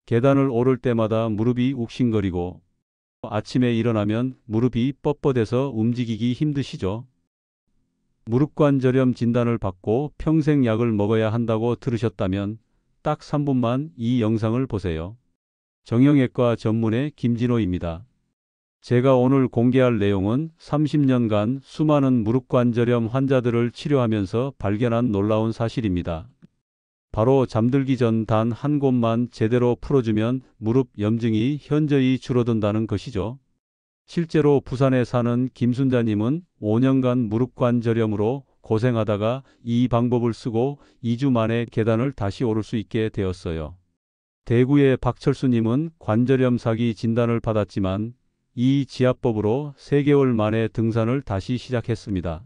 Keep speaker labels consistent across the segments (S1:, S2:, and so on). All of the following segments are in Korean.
S1: 계단을 오를 때마다 무릎이 욱신거리고 아침에 일어나면 무릎이 뻣뻣해서 움직이기 힘드시죠? 무릎관절염 진단을 받고 평생 약을 먹어야 한다고 들으셨다면 딱 3분만 이 영상을 보세요. 정형외과 전문의 김진호입니다. 제가 오늘 공개할 내용은 30년간 수많은 무릎관절염 환자들을 치료하면서 발견한 놀라운 사실입니다. 바로 잠들기 전 단 한 곳만 제대로 풀어주면 무릎 염증이 현저히 줄어든다는 것이죠. 실제로 부산에 사는 김순자님은 5년간 무릎관절염으로 고생하다가 이 방법을 쓰고 2주 만에 계단을 다시 오를 수 있게 되었어요. 대구의 박철수님은 관절염 사기 진단을 받았지만 이 지압법으로 3개월 만에 등산을 다시 시작했습니다.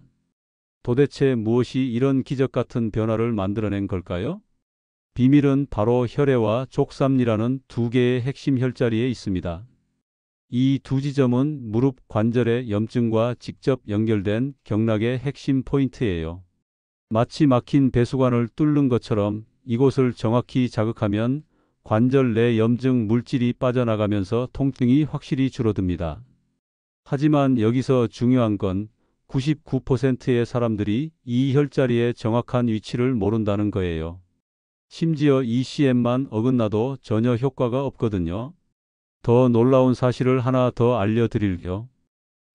S1: 도대체 무엇이 이런 기적 같은 변화를 만들어낸 걸까요? 비밀은 바로 혈애와 족삼리라는 두 개의 핵심 혈자리에 있습니다. 이 두 지점은 무릎 관절의 염증과 직접 연결된 경락의 핵심 포인트예요. 마치 막힌 배수관을 뚫는 것처럼 이곳을 정확히 자극하면 관절 내 염증 물질이 빠져나가면서 통증이 확실히 줄어듭니다. 하지만 여기서 중요한 건 99%의 사람들이 이 혈자리의 정확한 위치를 모른다는 거예요. 심지어 ECM만 어긋나도 전혀 효과가 없거든요. 더 놀라운 사실을 하나 더 알려드릴게요.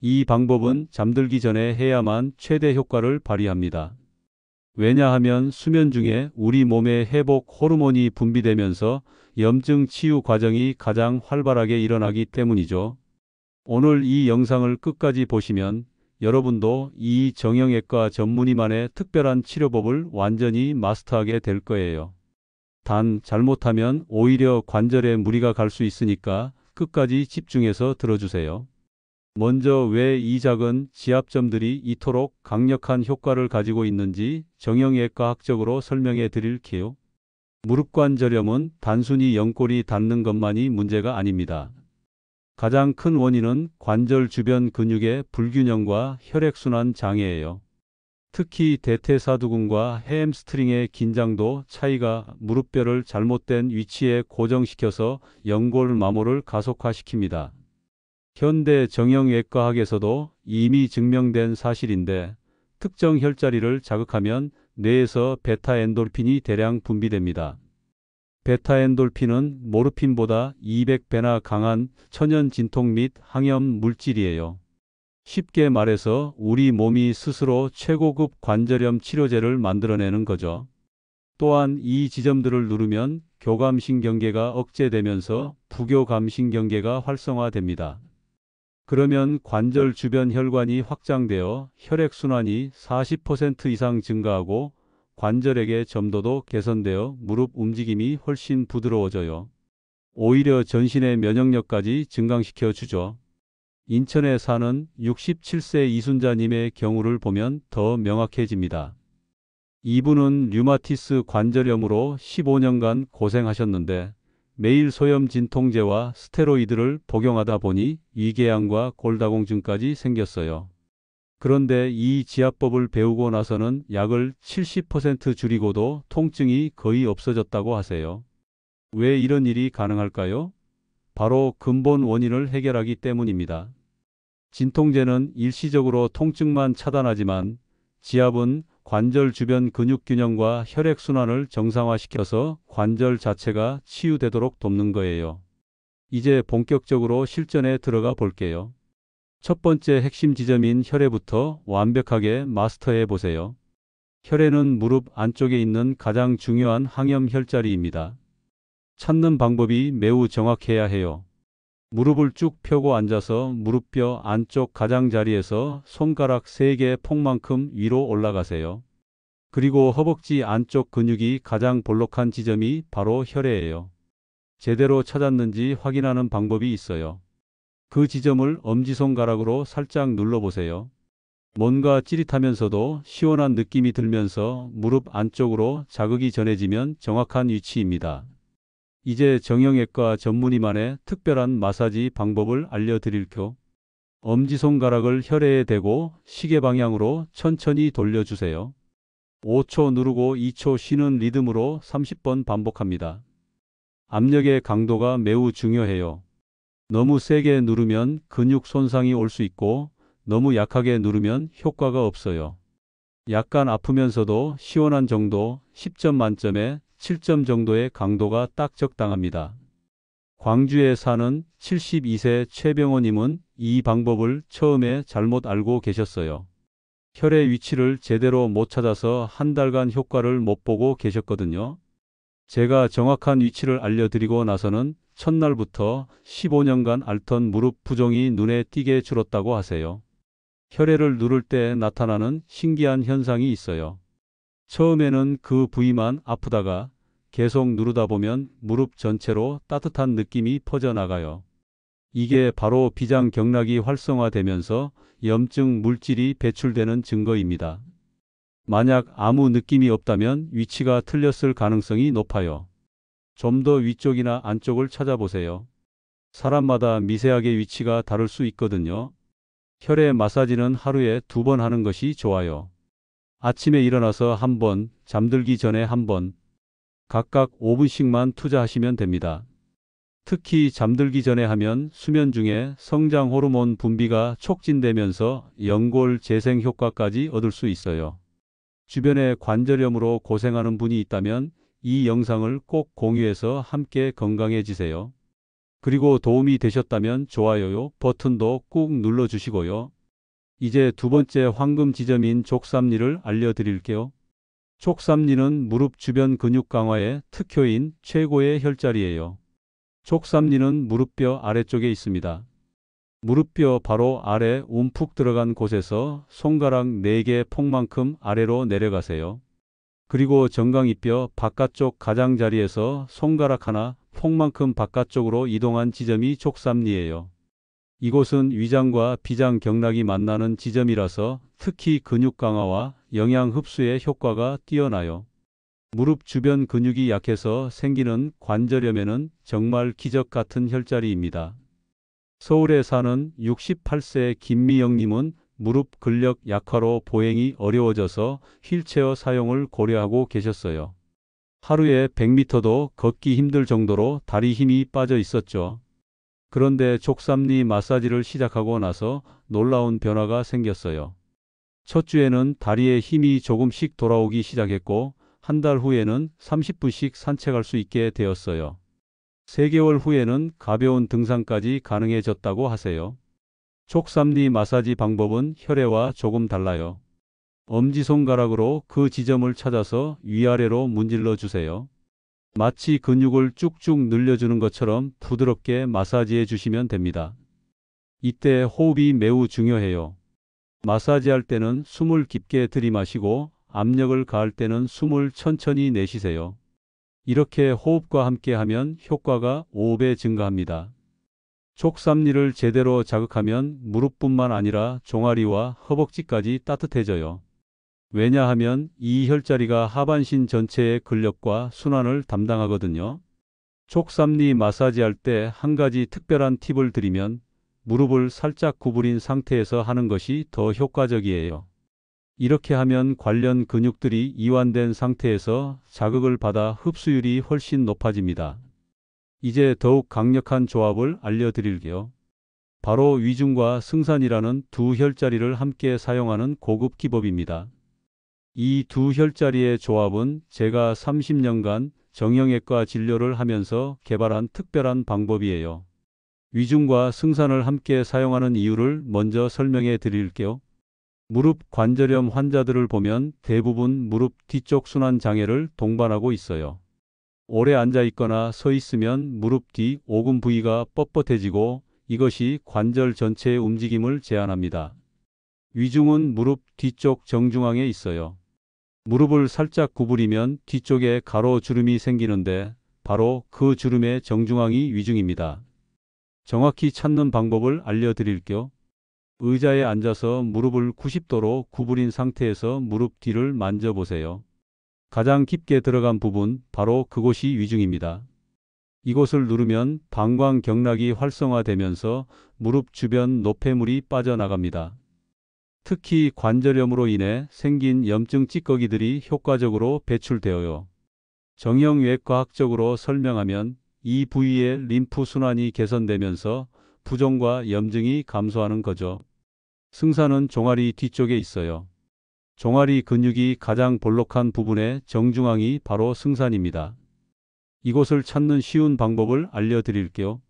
S1: 이 방법은 잠들기 전에 해야만 최대 효과를 발휘합니다. 왜냐하면 수면 중에 우리 몸의 회복 호르몬이 분비되면서 염증 치유 과정이 가장 활발하게 일어나기 때문이죠. 오늘 이 영상을 끝까지 보시면 여러분도 이 정형외과 전문의만의 특별한 치료법을 완전히 마스터하게 될 거예요. 단 잘못하면 오히려 관절에 무리가 갈 수 있으니까 끝까지 집중해서 들어주세요. 먼저 왜 이 작은 지압점들이 이토록 강력한 효과를 가지고 있는지 정형외과학적으로 설명해 드릴게요. 무릎관절염은 단순히 연골이 닿는 것만이 문제가 아닙니다. 가장 큰 원인은 관절 주변 근육의 불균형과 혈액순환 장애예요. 특히 대퇴사두근과 햄스트링의 긴장도 차이가 무릎뼈를 잘못된 위치에 고정시켜서 연골 마모를 가속화시킵니다. 현대 정형외과학에서도 이미 증명된 사실인데 특정 혈자리를 자극하면 뇌에서 베타엔돌핀이 대량 분비됩니다. 베타엔돌핀은 모르핀보다 200배나 강한 천연 진통 및 항염 물질이에요. 쉽게 말해서 우리 몸이 스스로 최고급 관절염 치료제를 만들어내는 거죠. 또한 이 지점들을 누르면 교감신경계가 억제되면서 부교감신경계가 활성화됩니다. 그러면 관절 주변 혈관이 확장되어 혈액순환이 40% 이상 증가하고 관절액의 점도도 개선되어 무릎 움직임이 훨씬 부드러워져요. 오히려 전신의 면역력까지 증강시켜 주죠. 인천에 사는 67세 이순자님의 경우를 보면 더 명확해집니다. 이분은 류마티스 관절염으로 15년간 고생하셨는데 매일 소염 진통제와 스테로이드를 복용하다 보니 위궤양과 골다공증까지 생겼어요. 그런데 이 지압법을 배우고 나서는 약을 70% 줄이고도 통증이 거의 없어졌다고 하세요. 왜 이런 일이 가능할까요? 바로 근본 원인을 해결하기 때문입니다. 진통제는 일시적으로 통증만 차단하지만 지압은 관절 주변 근육 균형과 혈액순환을 정상화시켜서 관절 자체가 치유되도록 돕는 거예요. 이제 본격적으로 실전에 들어가 볼게요. 첫 번째 핵심 지점인 혈애부터 완벽하게 마스터해 보세요. 혈애는 무릎 안쪽에 있는 가장 중요한 항염 혈자리입니다. 찾는 방법이 매우 정확해야 해요. 무릎을 쭉 펴고 앉아서 무릎뼈 안쪽 가장자리에서 손가락 3개 폭만큼 위로 올라가세요. 그리고 허벅지 안쪽 근육이 가장 볼록한 지점이 바로 혈애예요. 제대로 찾았는지 확인하는 방법이 있어요. 그 지점을 엄지손가락으로 살짝 눌러보세요. 뭔가 찌릿하면서도 시원한 느낌이 들면서 무릎 안쪽으로 자극이 전해지면 정확한 위치입니다. 이제 정형외과 전문의만의 특별한 마사지 방법을 알려드릴게요. 엄지손가락을 혈애에 대고 시계 방향으로 천천히 돌려주세요. 5초 누르고 2초 쉬는 리듬으로 30번 반복합니다. 압력의 강도가 매우 중요해요. 너무 세게 누르면 근육 손상이 올 수 있고 너무 약하게 누르면 효과가 없어요. 약간 아프면서도 시원한 정도, 10점 만점에 7점 정도의 강도가 딱 적당합니다. 광주에 사는 72세 최병호님은 이 방법을 처음에 잘못 알고 계셨어요. 혈의 위치를 제대로 못 찾아서 한 달간 효과를 못 보고 계셨거든요. 제가 정확한 위치를 알려드리고 나서는 첫날부터 15년간 앓던 무릎 부종이 눈에 띄게 줄었다고 하세요. 혈액을 누를 때 나타나는 신기한 현상이 있어요. 처음에는 그 부위만 아프다가 계속 누르다 보면 무릎 전체로 따뜻한 느낌이 퍼져나가요. 이게 바로 비장경락이 활성화되면서 염증 물질이 배출되는 증거입니다. 만약 아무 느낌이 없다면 위치가 틀렸을 가능성이 높아요. 좀 더 위쪽이나 안쪽을 찾아보세요. 사람마다 미세하게 위치가 다를 수 있거든요. 혈액 마사지는 하루에 2번 하는 것이 좋아요. 아침에 일어나서 1번, 잠들기 전에 1번, 각각 5분씩만 투자하시면 됩니다. 특히 잠들기 전에 하면 수면 중에 성장 호르몬 분비가 촉진되면서 연골 재생 효과까지 얻을 수 있어요. 주변에 관절염으로 고생하는 분이 있다면 이 영상을 꼭 공유해서 함께 건강해지세요. 그리고 도움이 되셨다면 좋아요 버튼도 꾹 눌러주시고요. 이제 두 번째 황금 지점인 족삼리를 알려드릴게요. 족삼리는 무릎 주변 근육 강화의 특효인 최고의 혈자리예요. 족삼리는 무릎뼈 아래쪽에 있습니다. 무릎뼈 바로 아래 움푹 들어간 곳에서 손가락 4개 폭만큼 아래로 내려가세요. 그리고 정강이뼈 바깥쪽 가장자리에서 손가락 하나 폭만큼 바깥쪽으로 이동한 지점이 족삼리예요. 이곳은 위장과 비장경락이 만나는 지점이라서 특히 근육 강화와 영양 흡수에 효과가 뛰어나요. 무릎 주변 근육이 약해서 생기는 관절염에는 정말 기적 같은 혈자리입니다. 서울에 사는 68세 김미영님은 무릎 근력 약화로 보행이 어려워져서 휠체어 사용을 고려하고 계셨어요. 하루에 100m도 걷기 힘들 정도로 다리 힘이 빠져 있었죠. 그런데 족삼리 마사지를 시작하고 나서 놀라운 변화가 생겼어요. 첫 주에는 다리에 힘이 조금씩 돌아오기 시작했고 한 달 후에는 30분씩 산책할 수 있게 되었어요. 3개월 후에는 가벼운 등산까지 가능해졌다고 하세요. 족삼리 마사지 방법은 혈액와 조금 달라요. 엄지손가락으로 그 지점을 찾아서 위아래로 문질러 주세요. 마치 근육을 쭉쭉 늘려주는 것처럼 부드럽게 마사지해 주시면 됩니다. 이때 호흡이 매우 중요해요. 마사지할 때는 숨을 깊게 들이마시고 압력을 가할 때는 숨을 천천히 내쉬세요. 이렇게 호흡과 함께 하면 효과가 5배 증가합니다. 족삼리를 제대로 자극하면 무릎뿐만 아니라 종아리와 허벅지까지 따뜻해져요. 왜냐하면 이 혈자리가 하반신 전체의 근력과 순환을 담당하거든요. 족삼리 마사지할 때 한 가지 특별한 팁을 드리면 무릎을 살짝 구부린 상태에서 하는 것이 더 효과적이에요. 이렇게 하면 관련 근육들이 이완된 상태에서 자극을 받아 흡수율이 훨씬 높아집니다. 이제 더욱 강력한 조합을 알려드릴게요. 바로 위중과 승산이라는 두 혈자리를 함께 사용하는 고급 기법입니다. 이 두 혈자리의 조합은 제가 30년간 정형외과 진료를 하면서 개발한 특별한 방법이에요. 위중과 승산을 함께 사용하는 이유를 먼저 설명해 드릴게요. 무릎 관절염 환자들을 보면 대부분 무릎 뒤쪽 순환 장애를 동반하고 있어요. 오래 앉아 있거나 서 있으면 무릎 뒤 오금 부위가 뻣뻣해지고 이것이 관절 전체의 움직임을 제한합니다. 위중은 무릎 뒤쪽 정중앙에 있어요. 무릎을 살짝 구부리면 뒤쪽에 가로주름이 생기는데 바로 그 주름의 정중앙이 위중입니다. 정확히 찾는 방법을 알려드릴게요. 의자에 앉아서 무릎을 90도로 구부린 상태에서 무릎 뒤를 만져보세요. 가장 깊게 들어간 부분, 바로 그곳이 위중입니다. 이곳을 누르면 방광경락이 활성화되면서 무릎 주변 노폐물이 빠져나갑니다. 특히 관절염으로 인해 생긴 염증 찌꺼기들이 효과적으로 배출되어요. 정형외과학적으로 설명하면 이 부위의 림프 순환이 개선되면서 부종과 염증이 감소하는 거죠. 승산은 종아리 뒤쪽에 있어요. 종아리 근육이 가장 볼록한 부분의 정중앙이 바로 승산입니다. 이곳을 찾는 쉬운 방법을 알려드릴게요.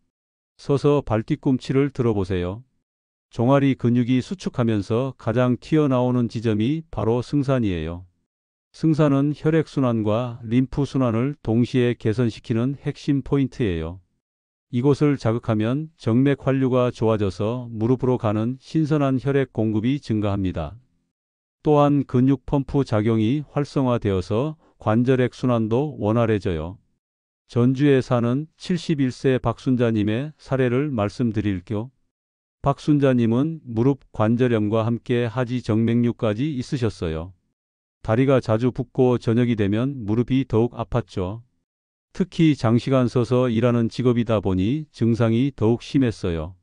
S1: 서서 발뒤꿈치를 들어보세요. 종아리 근육이 수축하면서 가장 튀어나오는 지점이 바로 승산이에요. 승산은 혈액순환과 림프순환을 동시에 개선시키는 핵심 포인트예요. 이곳을 자극하면 정맥 환류가 좋아져서 무릎으로 가는 신선한 혈액 공급이 증가합니다. 또한 근육 펌프 작용이 활성화되어서 관절액 순환도 원활해져요. 전주에 사는 71세 박순자님의 사례를 말씀드릴게요. 박순자님은 무릎 관절염과 함께 하지 정맥류까지 있으셨어요. 다리가 자주 붓고 저녁이 되면 무릎이 더욱 아팠죠. 특히 장시간 서서 일하는 직업이다 보니 증상이 더욱 심했어요.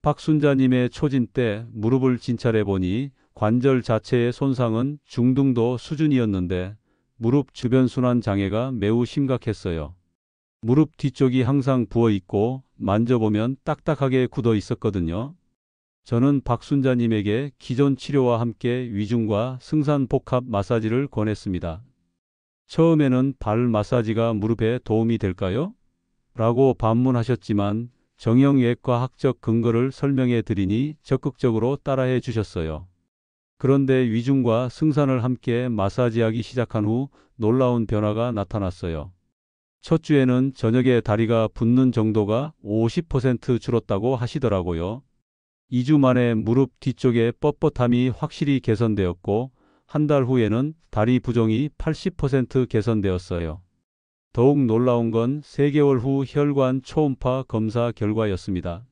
S1: 박순자님의 초진 때 무릎을 진찰해 보니 관절 자체의 손상은 중등도 수준이었는데 무릎 주변 순환 장애가 매우 심각했어요. 무릎 뒤쪽이 항상 부어 있고 만져보면 딱딱하게 굳어 있었거든요. 저는 박순자님에게 기존 치료와 함께 위중과 승산 복합 마사지를 권했습니다. 처음에는 발 마사지가 무릎에 도움이 될까요? 라고 반문하셨지만 정형외과학적 근거를 설명해 드리니 적극적으로 따라해 주셨어요. 그런데 위중과 승산을 함께 마사지하기 시작한 후 놀라운 변화가 나타났어요. 첫 주에는 저녁에 다리가 붓는 정도가 50% 줄었다고 하시더라고요. 2주 만에 무릎 뒤쪽의 뻣뻣함이 확실히 개선되었고 한 달 후에는 다리 부종이 80% 개선되었어요. 더욱 놀라운 건 3개월 후 혈관 초음파 검사 결과였습니다.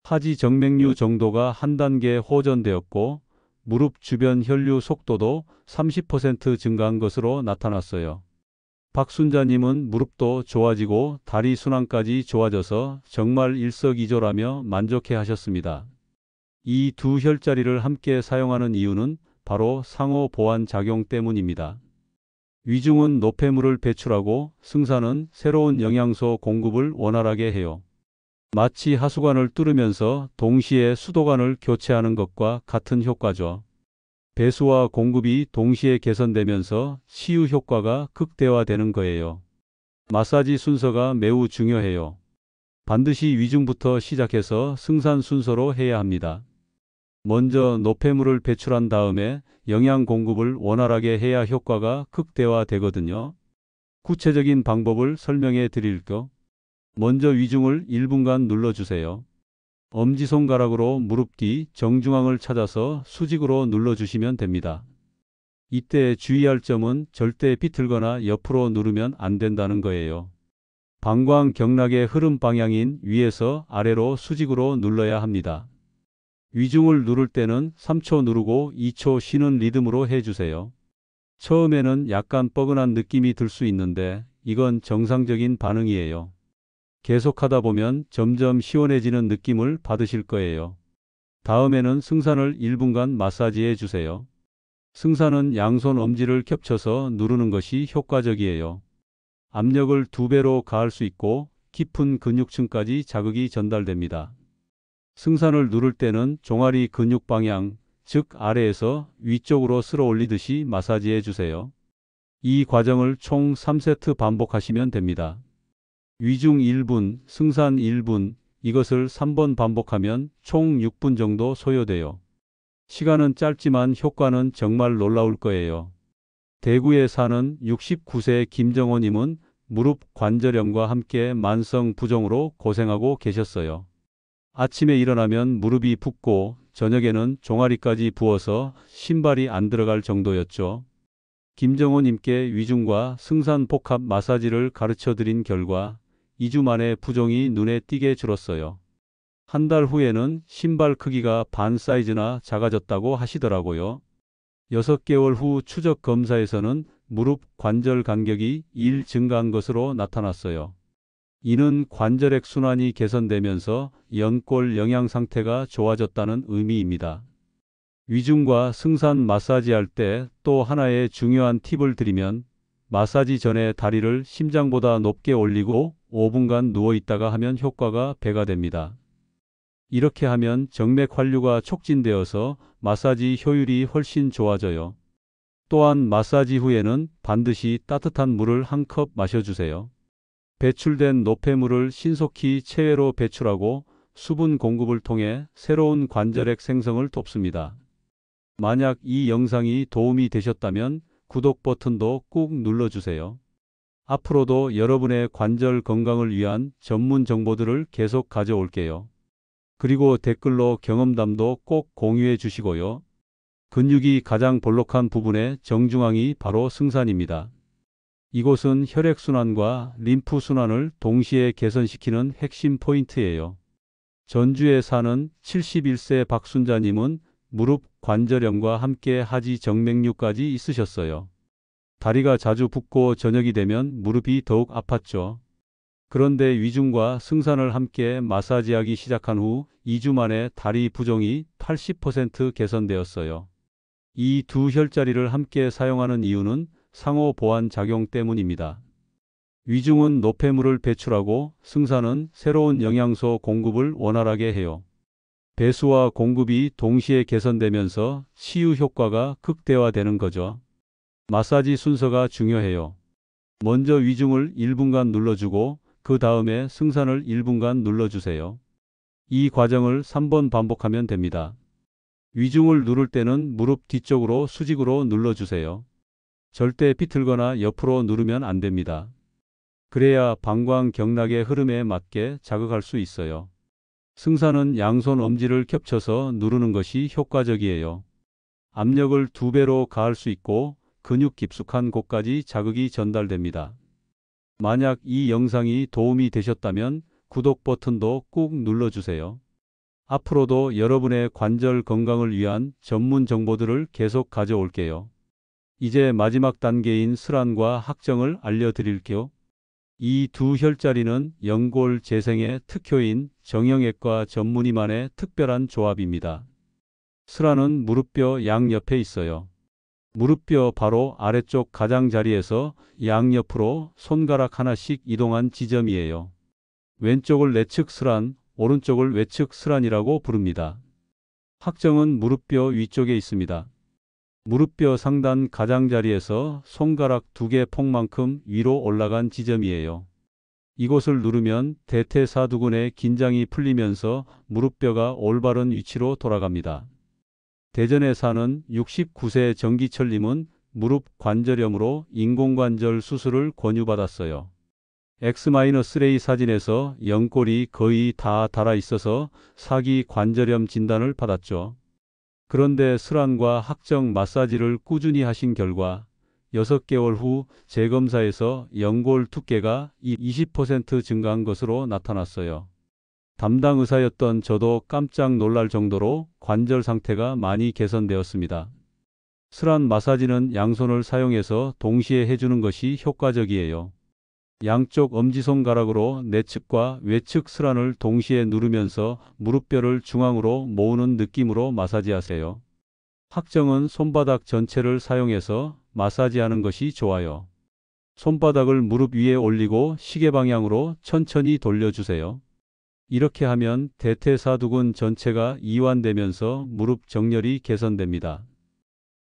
S1: 하지 정맥류 정도가 한 단계 호전되었고 무릎 주변 혈류 속도도 30% 증가한 것으로 나타났어요. 박순자님은 무릎도 좋아지고 다리 순환까지 좋아져서 정말 일석이조라며 만족해 하셨습니다. 이 두 혈자리를 함께 사용하는 이유는 바로 상호 보완 작용 때문입니다. 위중은 노폐물을 배출하고 승산은 새로운 영양소 공급을 원활하게 해요. 마치 하수관을 뚫으면서 동시에 수도관을 교체하는 것과 같은 효과죠. 배수와 공급이 동시에 개선되면서 치유 효과가 극대화되는 거예요. 마사지 순서가 매우 중요해요. 반드시 위중부터 시작해서 승산 순서로 해야 합니다. 먼저 노폐물을 배출한 다음에 영양 공급을 원활하게 해야 효과가 극대화되거든요. 구체적인 방법을 설명해 드릴게요. 먼저 위중을 1분간 눌러주세요. 엄지손가락으로 무릎 뒤 정중앙을 찾아서 수직으로 눌러주시면 됩니다. 이때 주의할 점은 절대 비틀거나 옆으로 누르면 안 된다는 거예요. 방광경락의 흐름 방향인 위에서 아래로 수직으로 눌러야 합니다. 위중을 누를 때는 3초 누르고 2초 쉬는 리듬으로 해주세요. 처음에는 약간 뻐근한 느낌이 들 수 있는데 이건 정상적인 반응이에요. 계속하다 보면 점점 시원해지는 느낌을 받으실 거예요. 다음에는 승산을 1분간 마사지해 주세요. 승산은 양손 엄지를 겹쳐서 누르는 것이 효과적이에요. 압력을 2배로 가할 수 있고 깊은 근육층까지 자극이 전달됩니다. 승산을 누를 때는 종아리 근육 방향, 즉 아래에서 위쪽으로 쓸어 올리듯이 마사지해 주세요. 이 과정을 총 3세트 반복하시면 됩니다. 위중 1분, 승산 1분, 이것을 3번 반복하면 총 6분 정도 소요돼요. 시간은 짧지만 효과는 정말 놀라울 거예요. 대구에 사는 69세 김정호님은 무릎 관절염과 함께 만성 부종으로 고생하고 계셨어요. 아침에 일어나면 무릎이 붓고 저녁에는 종아리까지 부어서 신발이 안 들어갈 정도였죠. 김정호님께 위중과 승산 복합 마사지를 가르쳐 드린 결과 2주 만에 부종이 눈에 띄게 줄었어요. 한 달 후에는 신발 크기가 반 사이즈나 작아졌다고 하시더라고요. 6개월 후 추적 검사에서는 무릎 관절 간격이 1 증가한 것으로 나타났어요. 이는 관절액 순환이 개선되면서 연골 영양 상태가 좋아졌다는 의미입니다. 위중과 승산 마사지할 때 또 하나의 중요한 팁을 드리면 마사지 전에 다리를 심장보다 높게 올리고 5분간 누워 있다가 하면 효과가 배가 됩니다. 이렇게 하면 정맥 환류가 촉진되어서 마사지 효율이 훨씬 좋아져요. 또한 마사지 후에는 반드시 따뜻한 물을 한 컵 마셔주세요. 배출된 노폐물을 신속히 체외로 배출하고 수분 공급을 통해 새로운 관절액 생성을 돕습니다. 만약 이 영상이 도움이 되셨다면 구독 버튼도 꾹 눌러주세요. 앞으로도 여러분의 관절 건강을 위한 전문 정보들을 계속 가져올게요. 그리고 댓글로 경험담도 꼭 공유해 주시고요. 근육이 가장 볼록한 부분의 정중앙이 바로 승산입니다. 이곳은 혈액순환과 림프순환을 동시에 개선시키는 핵심 포인트예요. 전주에 사는 71세 박순자님은 무릎 관절염과 함께 하지 정맥류까지 있으셨어요. 다리가 자주 붓고 저녁이 되면 무릎이 더욱 아팠죠. 그런데 위중과 승산을 함께 마사지하기 시작한 후 2주 만에 다리 부종이 80% 개선되었어요. 이 두 혈자리를 함께 사용하는 이유는 상호 보완 작용 때문입니다. 위중은 노폐물을 배출하고 승산은 새로운 영양소 공급을 원활하게 해요. 배수와 공급이 동시에 개선되면서 치유 효과가 극대화되는 거죠. 마사지 순서가 중요해요. 먼저 위중을 1분간 눌러주고 그 다음에 승산을 1분간 눌러주세요. 이 과정을 3번 반복하면 됩니다. 위중을 누를 때는 무릎 뒤쪽으로 수직으로 눌러주세요. 절대 비틀거나 옆으로 누르면 안 됩니다. 그래야 방광경락의 흐름에 맞게 자극할 수 있어요. 승산은 양손 엄지를 겹쳐서 누르는 것이 효과적이에요. 압력을 2배로 가할 수 있고 근육 깊숙한 곳까지 자극이 전달됩니다. 만약 이 영상이 도움이 되셨다면 구독 버튼도 꾹 눌러주세요. 앞으로도 여러분의 관절 건강을 위한 전문 정보들을 계속 가져올게요. 이제 마지막 단계인 슬환과 학정을 알려드릴게요. 이 두 혈자리는 연골 재생의 특효인 정형외과 전문의만의 특별한 조합입니다. 슬환은 무릎뼈 양옆에 있어요. 무릎뼈 바로 아래쪽 가장자리에서 양옆으로 손가락 하나씩 이동한 지점이에요. 왼쪽을 내측 슬환, 오른쪽을 외측 슬환이라고 부릅니다. 학정은 무릎뼈 위쪽에 있습니다. 무릎뼈 상단 가장자리에서 손가락 2개 폭만큼 위로 올라간 지점이에요. 이곳을 누르면 대퇴사두근의 긴장이 풀리면서 무릎뼈가 올바른 위치로 돌아갑니다. 대전에 사는 69세 정기철님은 무릎 관절염으로 인공관절 수술을 권유받았어요. X-레이 사진에서 연골이 거의 다 닳아 있어서 사기 관절염 진단을 받았죠. 그런데 슬환과 학정 마사지를 꾸준히 하신 결과 6개월 후 재검사에서 연골 두께가 20% 증가한 것으로 나타났어요. 담당 의사였던 저도 깜짝 놀랄 정도로 관절 상태가 많이 개선되었습니다. 슬환 마사지는 양손을 사용해서 동시에 해주는 것이 효과적이에요. 양쪽 엄지손가락으로 내측과 외측 슬환을 동시에 누르면서 무릎뼈를 중앙으로 모으는 느낌으로 마사지하세요. 학정은 손바닥 전체를 사용해서 마사지하는 것이 좋아요. 손바닥을 무릎 위에 올리고 시계 방향으로 천천히 돌려주세요. 이렇게 하면 대퇴사두근 전체가 이완되면서 무릎 정렬이 개선됩니다.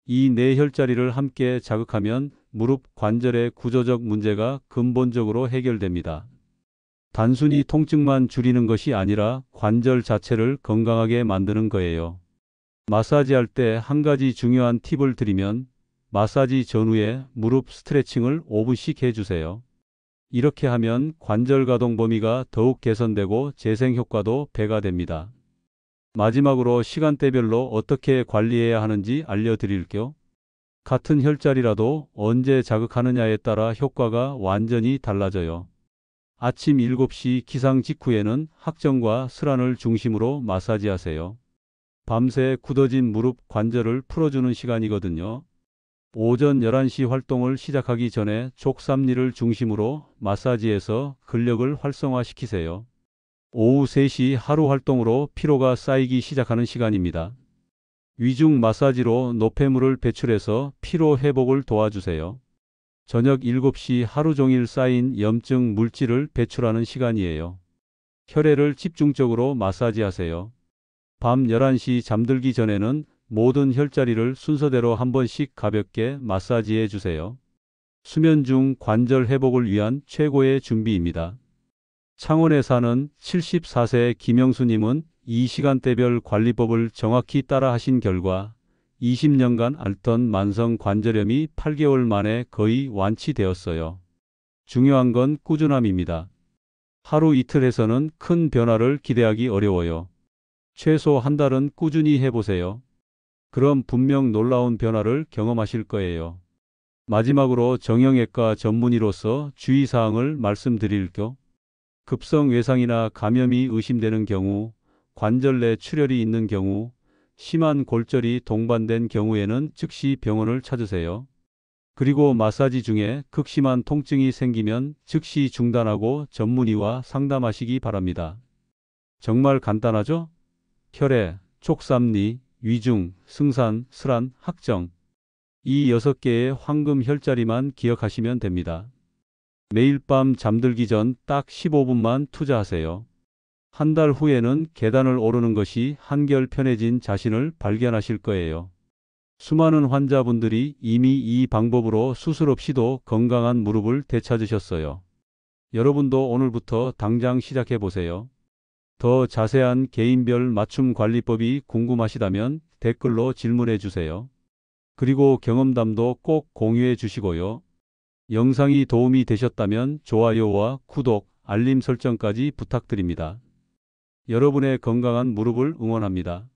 S1: 이 네 혈자리를 함께 자극하면 무릎 관절의 구조적 문제가 근본적으로 해결됩니다. 단순히 통증만 줄이는 것이 아니라 관절 자체를 건강하게 만드는 거예요. 마사지할 때 한 가지 중요한 팁을 드리면 마사지 전후에 무릎 스트레칭을 5분씩 해주세요. 이렇게 하면 관절 가동 범위가 더욱 개선되고 재생 효과도 배가 됩니다. 마지막으로 시간대별로 어떻게 관리해야 하는지 알려드릴게요. 같은 혈자리라도 언제 자극하느냐에 따라 효과가 완전히 달라져요. 아침 7시 기상 직후에는 학정과 슬환을 중심으로 마사지하세요. 밤새 굳어진 무릎 관절을 풀어주는 시간이거든요. 오전 11시 활동을 시작하기 전에 족삼리를 중심으로 마사지해서 근력을 활성화시키세요. 오후 3시 하루 활동으로 피로가 쌓이기 시작하는 시간입니다. 위중 마사지로 노폐물을 배출해서 피로 회복을 도와주세요. 저녁 7시 하루 종일 쌓인 염증 물질을 배출하는 시간이에요. 혈액을 집중적으로 마사지하세요. 밤 11시 잠들기 전에는 모든 혈자리를 순서대로 한 번씩 가볍게 마사지해 주세요. 수면 중 관절 회복을 위한 최고의 준비입니다. 창원에 사는 74세 김영수님은 이 시간대별 관리법을 정확히 따라 하신 결과 20년간 앓던 만성 관절염이 8개월 만에 거의 완치되었어요. 중요한 건 꾸준함입니다. 하루 이틀 해서는 큰 변화를 기대하기 어려워요. 최소 한 달은 꾸준히 해보세요. 그럼 분명 놀라운 변화를 경험하실 거예요. 마지막으로 정형외과 전문의로서 주의사항을 말씀드릴게요. 급성 외상이나 감염이 의심되는 경우, 관절 내 출혈이 있는 경우, 심한 골절이 동반된 경우에는 즉시 병원을 찾으세요. 그리고 마사지 중에 극심한 통증이 생기면 즉시 중단하고 전문의와 상담하시기 바랍니다. 정말 간단하죠? 혈액, 촉삼리, 위중, 승산, 슬안, 학정. 이 6개의 황금 혈자리만 기억하시면 됩니다. 매일 밤 잠들기 전 딱 15분만 투자하세요. 한 달 후에는 계단을 오르는 것이 한결 편해진 자신을 발견하실 거예요. 수많은 환자분들이 이미 이 방법으로 수술 없이도 건강한 무릎을 되찾으셨어요. 여러분도 오늘부터 당장 시작해 보세요. 더 자세한 개인별 맞춤 관리법이 궁금하시다면 댓글로 질문해 주세요. 그리고 경험담도 꼭 공유해 주시고요. 영상이 도움이 되셨다면 좋아요와 구독, 알림 설정까지 부탁드립니다. 여러분의 건강한 무릎을 응원합니다.